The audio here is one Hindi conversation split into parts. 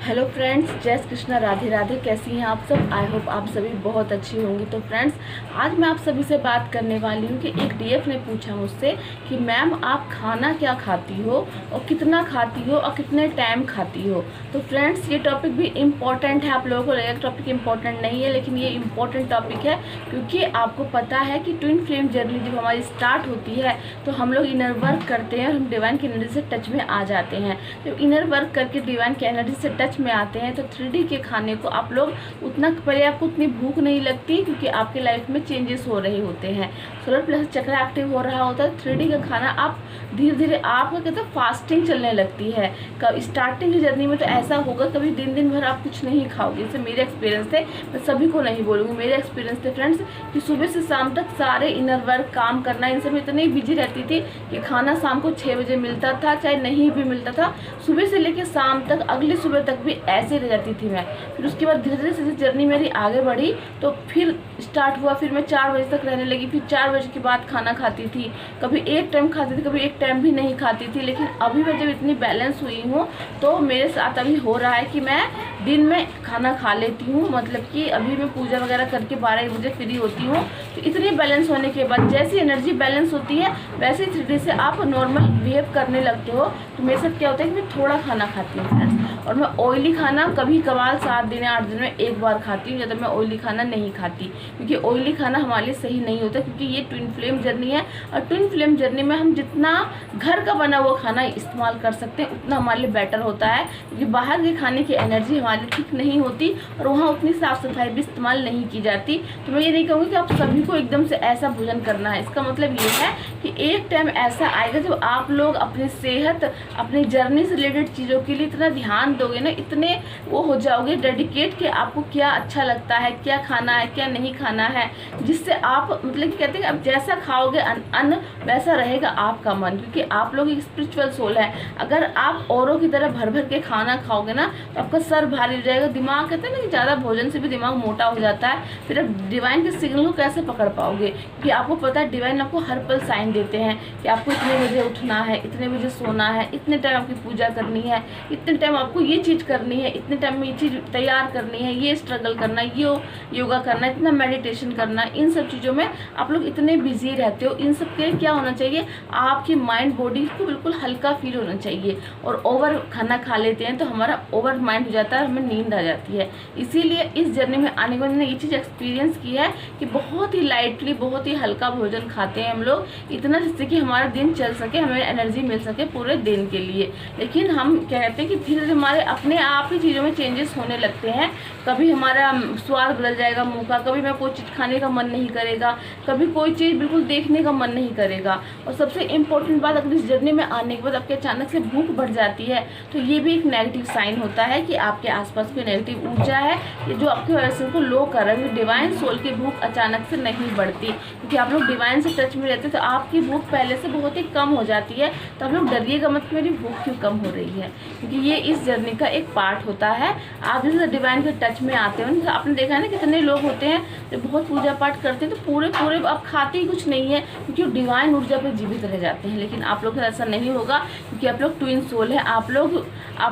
हेलो फ्रेंड्स, जय श्री कृष्णा, राधे राधे। कैसी हैं आप सब? आई होप आप सभी बहुत अच्छी होंगी। तो फ्रेंड्स, आज मैं आप सभी से बात करने वाली हूँ कि एक डीएफ ने पूछा मुझसे कि मैम आप खाना क्या खाती हो और कितना खाती हो और कितने टाइम खाती हो। तो फ्रेंड्स, ये टॉपिक भी इम्पॉर्टेंट है। आप लोगों को लगेगा टॉपिक इम्पॉर्टेंट नहीं है, लेकिन ये इम्पॉर्टेंट टॉपिक है क्योंकि आपको पता है कि ट्विन फ्लेम जर्नी जब हमारी स्टार्ट होती है तो हम लोग इनर वर्क करते हैं और हम डिवाइन की एनर्जी से टच में आ जाते हैं। जब इनर वर्क करके डिवाइन की एनर्जी से टच में आते हैं तो 3D के खाने को आप लोग उतना, पहले आपको उतनी भूख नहीं लगती क्योंकि आपके लाइफ में चेंजेस हो रहे होते हैं, सोलर प्लेक्स चक्र एक्टिव हो रहा होता है। 3D का खाना आप धीरे धीरे आपका कहते हैं फास्टिंग चलने लगती है। कब स्टार्टिंग की जर्नी में तो ऐसा होगा, कभी दिन दिन भर आप कुछ नहीं खाओगे। जैसे मेरे एक्सपीरियंस थे, मैं सभी को नहीं बोलूँगी, मेरे एक्सपीरियंस थे फ्रेंड्स कि सुबह से शाम तक सारे इनर वर्क काम करना, इन सब इतनी बिजी रहती थी कि खाना शाम को 6 बजे मिलता था, चाहे नहीं भी मिलता था, सुबह से लेकर शाम तक, अगली सुबह तक भी ऐसे रह जाती थी मैं। फिर उसके बाद धीरे धीरे से जर्नी मेरी आगे बढ़ी तो फिर स्टार्ट हुआ, फिर मैं 4 बजे तक रहने लगी। फिर 4 बजे के बाद खाना खाती थी, कभी एक टाइम खाती थी, कभी एक टाइम भी नहीं खाती थी। लेकिन अभी मैं जब इतनी बैलेंस हुई हूँ तो मेरे साथ अभी हो रहा है कि मैं दिन में खाना खा लेती हूँ। मतलब कि अभी मैं पूजा वगैरह करके 12 बजे फ्री होती हूँ। तो इतनी बैलेंस होने के बाद जैसी एनर्जी बैलेंस होती है वैसे 3D से आप नॉर्मल बिहेव करने लगते हो। तो मेरे साथ क्या होता है कि मैं थोड़ा खाना खाती हूँ फ्रेंड्स, और मैं ऑयली खाना कभी कभार 7 दिन या 8 दिन में एक बार खाती हूँ। ज़्यादा मैं ऑयली खाना नहीं खाती क्योंकि ऑयली खाना हमारे लिए सही नहीं होता, क्योंकि ये ट्विन फ्लेम जर्नी है और ट्विन फ्लेम जर्नी में हम जितना घर का बना हुआ खाना इस्तेमाल कर सकते हैं उतना हमारे लिए बेटर होता है, क्योंकि बाहर के खाने की एनर्जी हमारे लिए ठीक नहीं होती और वहाँ उतनी साफ़ सफाई भी इस्तेमाल नहीं की जाती। तो मैं ये नहीं कहूँगी कि आप सभी को एकदम से ऐसा भोजन करना है। इसका मतलब ये है कि एक टाइम ऐसा आएगा जब आप लोग अपनी सेहत, अपनी जर्नी से रिलेटेड चीज़ों के लिए इतना ध्यान दोगे ना, इतने वो हो जाओगे डेडिकेट कि आपको क्या अच्छा लगता है, क्या खाना है, क्या नहीं खाना है, जिससे आप मतलब कि कहते हैं अब जैसा खाओगे अन्न वैसा रहेगा आपका मन, क्योंकि आप लोग एक स्पिरिचुअल सोल है। अगर आप औरों की तरह भर भर के खाना खाओगे ना तो आपका सर भारी हो जाएगा, दिमाग कहते हैं ना कि ज़्यादा भोजन से भी दिमाग मोटा हो जाता है। फिर आप डिवाइन के सिग्नल को कैसे पकड़ पाओगे, क्योंकि आपको पता है डिवाइन आपको हर पल साइन देते हैं कि आपको इतने बजे उठना है, इतने बजे सोना है, इतने टाइम आपकी पूजा करनी है, इतने टाइम आपको ये चीज़ करनी है, इतने टाइम में ये चीज़ तैयार करनी है, ये स्ट्रगल करना है, ये योगा करना है, इतना मेडिटेशन करना है। इन सब चीज़ों में आप लोग इतने बिजी रहते हो। इन सब के क्या होना चाहिए, आपकी माइंड बॉडी को बिल्कुल हल्का फील होना चाहिए। और ओवर खाना खा लेते हैं तो हमारा ओवर माइंड हो जाता है, हमें नींद आ जाती है। इसीलिए इस जर्नी में आने के बाद मैंने ये चीज़ एक्सपीरियंस की है कि बहुत ही लाइटली, बहुत ही हल्का भोजन खाते हैं हम लोग, इतना जिससे कि हमारा दिन चल सके, हमें एनर्जी मिल सके पूरे दिन के लिए। लेकिन हम कहते हैं कि धीरे धीरे हमारे अपने आप ही चीज़ों में चेंजेस होने लगते हैं। कभी हमारा स्वाद बदल जाएगा मुँह का, कभी मैं कोई चीज़ खाने का मन नहीं करेगा, कभी कोई चीज़ बिल्कुल देखने का मन नहीं करेगा। और सबसे इम्पोर्टेंट बात, अगर इस जर्नी में आने के बाद आपके अचानक से भूख बढ़ जाती है तो ये भी एक नेगेटिव साइन होता है कि आपके आसपास कोई नेगेटिव ऊर्जा है कि जो आपके वैसे को लो कर रहा है। डिवाइन सोल की भूख अचानक से नहीं बढ़ती, क्योंकि आप लोग डिवाइन से टच में रहते हैं तो आपकी भूख पहले से बहुत ही कम हो जाती है। तो आप लोग डरिएगा मत कि मेरी भूख क्यों कम हो रही है, क्योंकि ये इस जर्नी का एक पार्ट होता है। आप जैसे डिवाइन के टच में आते हो, आपने देखा है ना कितने लोग होते हैं जो बहुत पूजा पाठ करते हैं तो पूरे आप खाते ही कुछ नहीं है, क्योंकि वो डिवाइन ऊर्जा पे जीवित रह जाते हैं। लेकिन आप लोग ऐसा नहीं होगा, क्योंकि आप लोग ट्विन सोल है। आप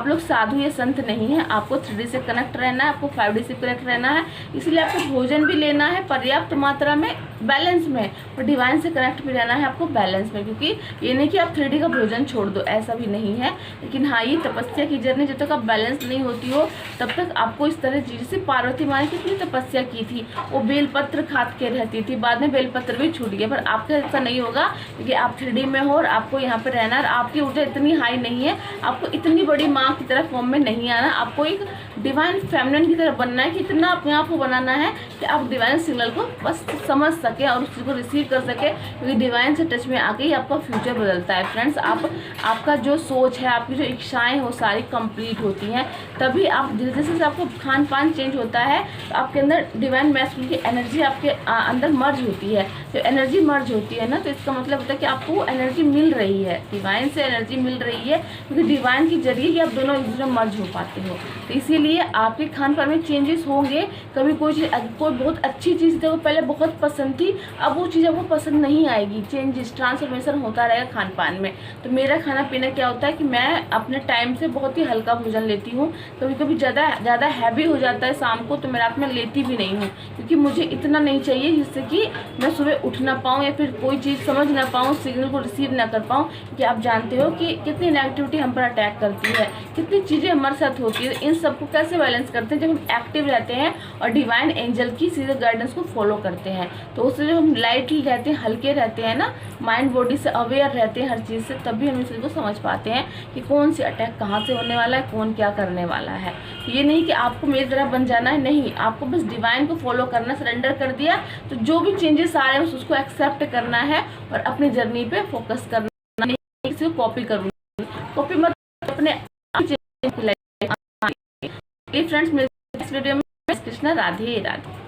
लोग साधु या संत नहीं है। आपको 3D से कनेक्ट रहना है, आपको 5D से कनेक्ट रहना है। इसलिए आपको भोजन भी लेना है पर्याप्त मात्रा में, बैलेंस में, और डिवाइन से कनेक्ट भी रहना है आपको बैलेंस में। क्योंकि ये नहीं कि आप 3D का भोजन छोड़ दो, ऐसा भी नहीं है। लेकिन हाँ, ये तपस्या की जर्नी जब तक आप बैलेंस नहीं होती हो तब तक आपको इस तरह जैसे पार्वती माँ ने कितनी तपस्या की थी, वो बेलपत्र खा के रहती थी, बाद में बेलपत्र भी छूट गया। पर आपका ऐसा नहीं होगा, क्योंकि आप 3D में हो और आपको यहाँ पे रहना है। आपकी ऊर्जा इतनी हाई नहीं है, आपको इतनी बड़ी माँ की तरह फॉर्म में नहीं आना। आपको एक डिवाइन फेमिनिन की तरह बनना है कि इतना अपने आप को बनाना है कि आप डिवाइन सिग्नल को बस समझ सके और उस चीज़ को रिसीव कर सके, क्योंकि डिवाइन से टच में आके ही आपका फ्यूचर बदलता है फ्रेंड्स। आपका जो सोच है, आपकी जो इच्छाएं हो सारी कंप्लीट होती हैं। तभी आप जैसे जैसे आपको खान पान चेंज होता है तो आपके अंदर डिवाइन मैस्कुलिन की एनर्जी आपके अंदर मर्ज होती है। जो एनर्जी मर्ज होती है ना, तो इसका मतलब होता है कि आपको एनर्जी मिल रही है, डिवाइन से एनर्जी मिल मिल रही है, क्योंकि डिवाइन के जरिए ही आप दोनों एक दूसरे में मर्ज हो पाते हो। तो इसीलिए आपके खान पान में चेंजेस होंगे। कभी कोई बहुत अच्छी चीज़ थी, वो पहले बहुत पसंद थी, अब वो चीज़ आपको पसंद नहीं आएगी। चेंजेस, ट्रांसफॉर्मेशन होता रहेगा खान पान में। तो मेरा खाना पीना क्या होता है कि मैं अपने टाइम से बहुत ही हल्का भोजन लेती हूँ। कभी कभी ज़्यादा हैवी हो जाता है शाम को, तो मैं रात में लेती भी नहीं हूँ, क्योंकि मुझे इतना नहीं चाहिए जिससे कि मैं सुबह उठ ना पाऊँ या फिर कोई चीज़ समझ ना पाऊँ, सिग्नल को रिसीव ना कर पाऊँ। कि आप जानते हो कि कितनी नेगेटिविटी हम पर अटैक करती है, कितनी चीज़ें हमारे साथ होती है। इन सबको कैसे बैलेंस करते हैं जब हम एक्टिव रहते हैं और डिवाइन एंजल की सीधे गाइडेंस को फॉलो करते हैं। तो उससे जब हम लाइटली रहते हैं, हल्के रहते हैं ना, माइंड बॉडी से अवेयर रहते हैं हर चीज़ से, तभी हम इस चीज़ को समझ पाते हैं कि कौन सी अटैक कहाँ से होने वाला है, कौन क्या करने वाला है। तो ये नहीं कि आपको मेरी तरह बन जाना है, नहीं, आपको बस डिवाइन को फॉलो करना, सरेंडर कर दिया तो जो भी चेंजेस आ रहे हैं उसको एक्सेप्ट करना है और अपनी जर्नी पे फोकस करना, नहीं किसी को कॉपी करूँगी, कॉपी मत, अपने फ्रेंड्स, मेरे इस वीडियो में कृष्णा, राधे राधे।